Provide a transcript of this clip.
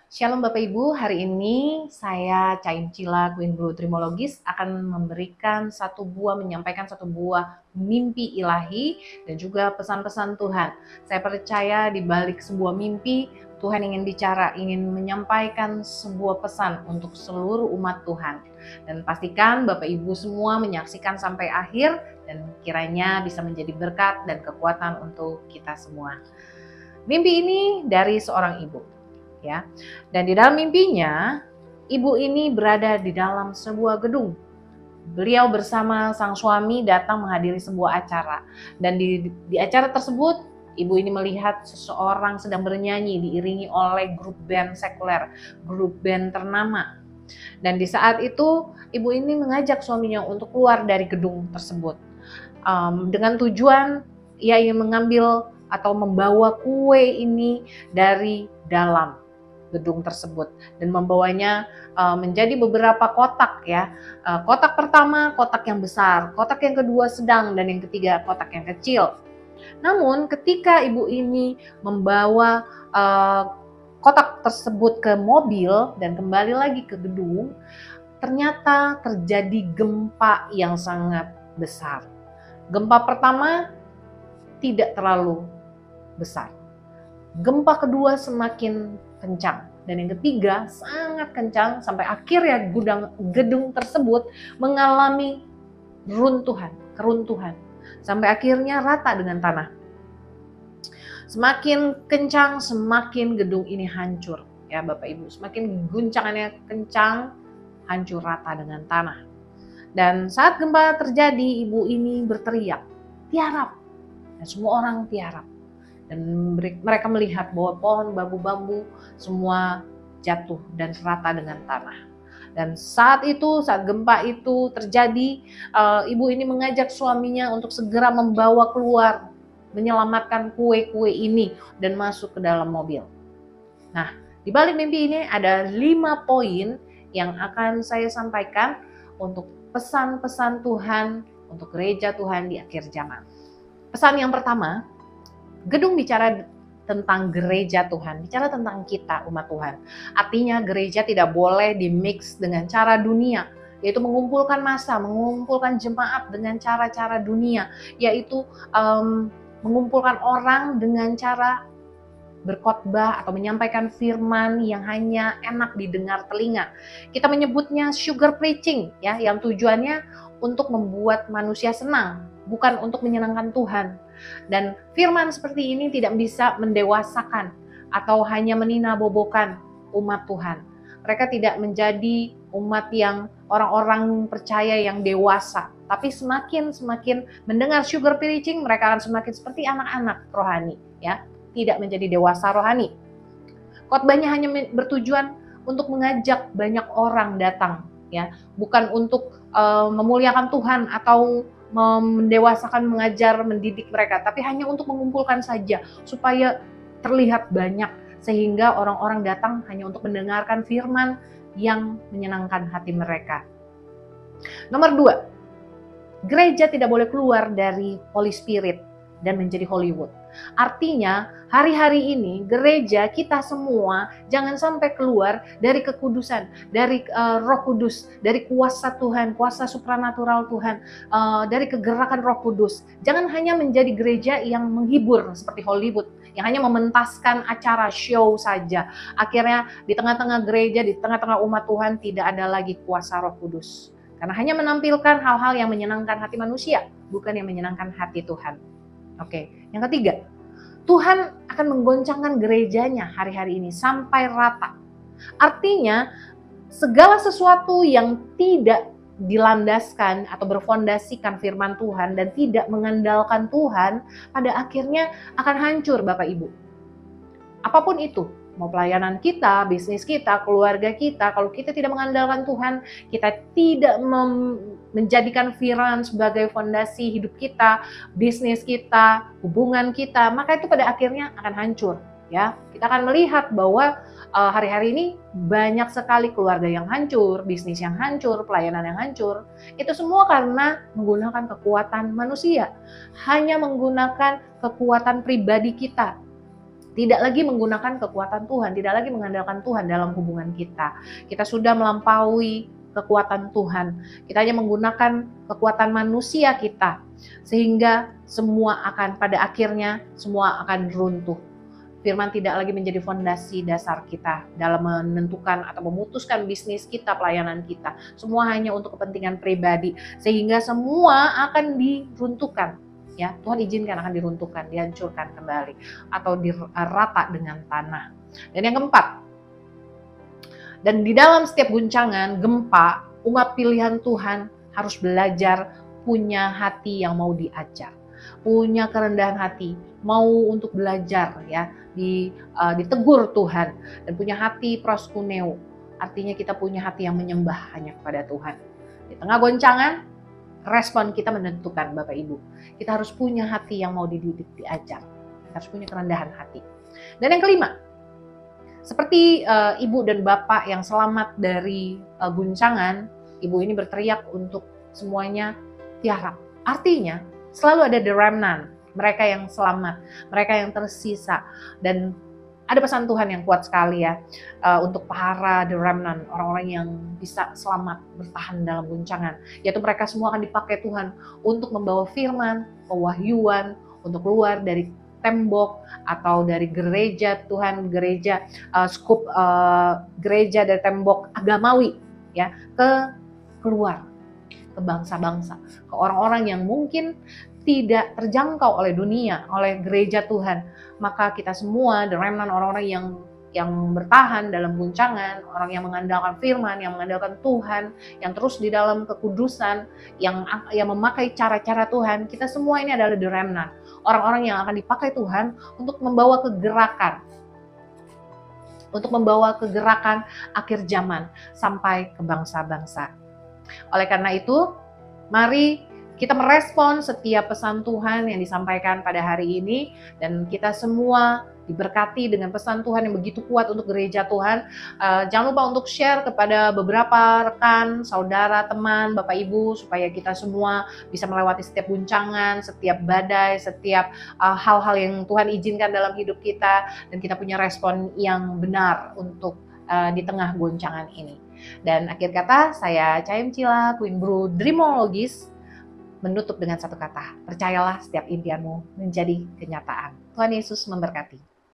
Shalom Bapak Ibu, hari ini saya Caim Cila, Queen Blue Trimologis akan menyampaikan satu buah mimpi ilahi dan juga pesan-pesan Tuhan. Saya percaya di balik sebuah mimpi, Tuhan ingin bicara, ingin menyampaikan sebuah pesan untuk seluruh umat Tuhan. Dan pastikan Bapak Ibu semua menyaksikan sampai akhir dan kiranya bisa menjadi berkat dan kekuatan untuk kita semua. Mimpi ini dari seorang ibu. Ya. Dan di dalam mimpinya, ibu ini berada di dalam sebuah gedung. Beliau bersama sang suami datang menghadiri sebuah acara. Dan di acara tersebut, ibu ini melihat seseorang sedang bernyanyi diiringi oleh grup band sekuler, grup band ternama. Dan di saat itu, ibu ini mengajak suaminya untuk keluar dari gedung tersebut. Dengan tujuan ia ingin mengambil atau membawa kue ini dari dalam gedung tersebut dan membawanya menjadi beberapa kotak ya. Kotak pertama kotak yang besar, kotak yang kedua sedang, dan yang ketiga kotak yang kecil. Namun ketika ibu ini membawa kotak tersebut ke mobil dan kembali lagi ke gedung, ternyata terjadi gempa yang sangat besar. Gempa pertama tidak terlalu besar. Gempa kedua semakin kencang dan yang ketiga sangat kencang sampai akhirnya gedung tersebut mengalami keruntuhan sampai akhirnya rata dengan tanah. Semakin kencang semakin gedung ini hancur ya Bapak Ibu, semakin guncangannya kencang, hancur rata dengan tanah. Dan saat gempa terjadi, ibu ini berteriak, "Tiarap!" Dan semua orang tiarap. Dan mereka melihat bahwa pohon bambu-bambu semua jatuh dan rata dengan tanah. Dan saat gempa itu terjadi, ibu ini mengajak suaminya untuk segera membawa keluar, menyelamatkan kue-kue ini dan masuk ke dalam mobil. Nah, di balik mimpi ini ada 5 poin yang akan saya sampaikan untuk pesan-pesan Tuhan untuk gereja Tuhan di akhir zaman. Pesan yang pertama, gedung bicara tentang gereja Tuhan, bicara tentang kita umat Tuhan. Artinya gereja tidak boleh dimix dengan cara dunia, yaitu mengumpulkan massa, mengumpulkan jemaat dengan cara-cara dunia, yaitu mengumpulkan orang dengan cara berkhotbah atau menyampaikan firman yang hanya enak didengar telinga. Kita menyebutnya sugar preaching ya, yang tujuannya untuk membuat manusia senang, bukan untuk menyenangkan Tuhan. Dan firman seperti ini tidak bisa mendewasakan atau hanya meninabobokan umat Tuhan. Mereka tidak menjadi umat yang orang-orang percaya yang dewasa, tapi semakin mendengar sugar preaching, mereka akan semakin seperti anak-anak rohani ya, tidak menjadi dewasa rohani. Khotbahnya hanya bertujuan untuk mengajak banyak orang datang ya, bukan untuk memuliakan Tuhan atau mendewasakan, mengajar, mendidik mereka, tapi hanya untuk mengumpulkan saja supaya terlihat banyak sehingga orang-orang datang hanya untuk mendengarkan firman yang menyenangkan hati mereka. Nomor 2, gereja tidak boleh keluar dari Holy Spirit dan menjadi Hollywood. Artinya hari-hari ini gereja kita semua jangan sampai keluar dari kekudusan, dari Roh Kudus, dari kuasa Tuhan, kuasa supranatural Tuhan, dari kegerakan Roh Kudus. Jangan hanya menjadi gereja yang menghibur seperti Hollywood, yang hanya mementaskan acara show saja. Akhirnya di tengah-tengah gereja, di tengah-tengah umat Tuhan tidak ada lagi kuasa Roh Kudus. Karena hanya menampilkan hal-hal yang menyenangkan hati manusia, bukan yang menyenangkan hati Tuhan. Oke, yang ketiga, Tuhan akan menggoncangkan gerejanya hari-hari ini sampai rata. Artinya, segala sesuatu yang tidak dilandaskan atau berfondasikan firman Tuhan dan tidak mengandalkan Tuhan, pada akhirnya akan hancur Bapak Ibu. Apapun itu, mau pelayanan kita, bisnis kita, keluarga kita, kalau kita tidak mengandalkan Tuhan, kita tidak menjadikan firman sebagai fondasi hidup kita, bisnis kita, hubungan kita, maka itu pada akhirnya akan hancur. Ya, kita akan melihat bahwa hari-hari ini banyak sekali keluarga yang hancur, bisnis yang hancur, pelayanan yang hancur. Itu semua karena menggunakan kekuatan manusia, hanya menggunakan kekuatan pribadi kita. Tidak lagi menggunakan kekuatan Tuhan, tidak lagi mengandalkan Tuhan dalam hubungan kita. Kita sudah melampaui kekuatan Tuhan. Kita hanya menggunakan kekuatan manusia kita, sehingga semua akan pada akhirnya semua akan runtuh. Firman tidak lagi menjadi fondasi dasar kita dalam menentukan atau memutuskan bisnis kita, pelayanan kita. Semua hanya untuk kepentingan pribadi, sehingga semua akan diruntuhkan. Ya, Tuhan izinkan akan diruntuhkan, dihancurkan kembali, atau dirata dengan tanah. Dan yang keempat, dan di dalam setiap guncangan, gempa, umat pilihan Tuhan harus belajar punya hati yang mau diajar, punya kerendahan hati, mau untuk belajar, ya, ditegur Tuhan, dan punya hati proskuneo, artinya kita punya hati yang menyembah hanya kepada Tuhan. Di tengah goncangan, respon kita menentukan, Bapak Ibu. Kita harus punya hati yang mau dididik, diajar. Kita harus punya kerendahan hati. Dan yang kelima, seperti ibu dan bapak yang selamat dari guncangan, ibu ini berteriak untuk semuanya tiarap. Artinya, selalu ada the remnant, mereka yang selamat, mereka yang tersisa. Dan ada pesan Tuhan yang kuat sekali, ya, untuk para the remnant, orang-orang yang bisa selamat bertahan dalam guncangan, yaitu mereka semua akan dipakai Tuhan untuk membawa firman, pewahyuan, untuk keluar dari tembok atau dari gereja Tuhan, gereja skup gereja dari tembok agamawi, ya, keluar ke bangsa-bangsa, ke orang-orang yang mungkin tidak terjangkau oleh dunia, oleh gereja Tuhan. Maka kita semua, the remnant, orang-orang yang bertahan dalam guncangan, orang yang mengandalkan firman, yang mengandalkan Tuhan, yang terus di dalam kekudusan, yang memakai cara-cara Tuhan, kita semua ini adalah the remnant, orang-orang yang akan dipakai Tuhan untuk membawa kegerakan akhir zaman sampai ke bangsa-bangsa. Oleh karena itu, mari kita merespon setiap pesan Tuhan yang disampaikan pada hari ini, dan kita semua diberkati dengan pesan Tuhan yang begitu kuat untuk gereja Tuhan. Jangan lupa untuk share kepada beberapa rekan, saudara, teman, Bapak Ibu, supaya kita semua bisa melewati setiap guncangan, setiap badai, setiap hal-hal yang Tuhan izinkan dalam hidup kita, dan kita punya respon yang benar untuk di tengah goncangan ini. Dan akhir kata, saya Chaim Cila, Queen Brew Dreamologis, menutup dengan satu kata, percayalah setiap impianmu menjadi kenyataan. Tuhan Yesus memberkati.